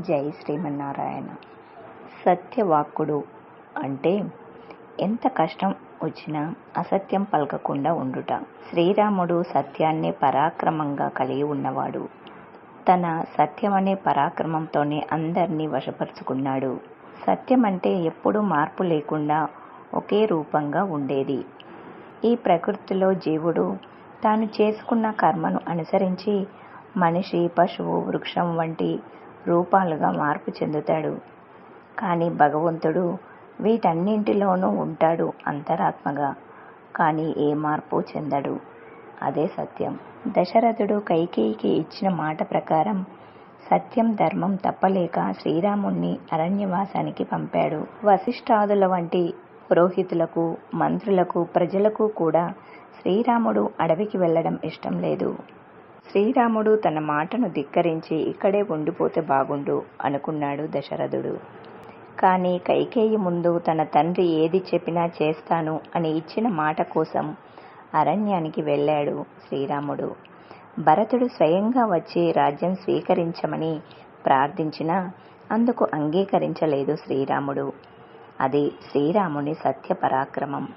జై శ్రీమన్నారాయణ. సత్యవాక్కుడు అంటే ఎంత కష్టం వచ్చినా అసత్యం పలకకుండా ఉండుట. శ్రీరాముడు సత్యాన్నే పరాక్రమంగా కలిగి ఉన్నవాడు. తన సత్యమనే పరాక్రమంతోనే అందరినీ వశపరుచుకున్నాడు. సత్యం అంటే ఎప్పుడూ మార్పు లేకుండా ఒకే రూపంగా ఉండేది. ఈ ప్రకృతిలో జీవుడు తాను చేసుకున్న కర్మను అనుసరించి మనిషి, పశువు, వృక్షం వంటి రూపాలుగా మార్పు చెందుతాడు. కానీ భగవంతుడు వీటన్నింటిలోనూ ఉంటాడు అంతరాత్మగా. కానీ ఏ మార్పు చెందడు. అదే సత్యం. దశరథుడు కైకేయికి ఇచ్చిన మాట ప్రకారం సత్యం, ధర్మం తప్పలేక శ్రీరాముణ్ణి అరణ్యవాసానికి పంపాడు. వశిష్ఠాదుల వంటి పురోహితులకు, మంత్రులకు, ప్రజలకు కూడా శ్రీరాముడు అడవికి వెళ్ళడం ఇష్టం లేదు. శ్రీరాముడు తన మాటను ధిక్కరించి ఇక్కడే ఉండిపోతే బాగుండు అనుకున్నాడు దశరథుడు. కానీ కైకేయి ముందు తన తండ్రి ఏది చెప్పినా చేస్తాను అని ఇచ్చిన మాట కోసం అరణ్యానికి వెళ్ళాడు శ్రీరాముడు. భరతుడు స్వయంగా వచ్చి రాజ్యం స్వీకరించమని ప్రార్థించినా అందుకు అంగీకరించలేదు శ్రీరాముడు. అది శ్రీరాముని సత్య పరాక్రమం.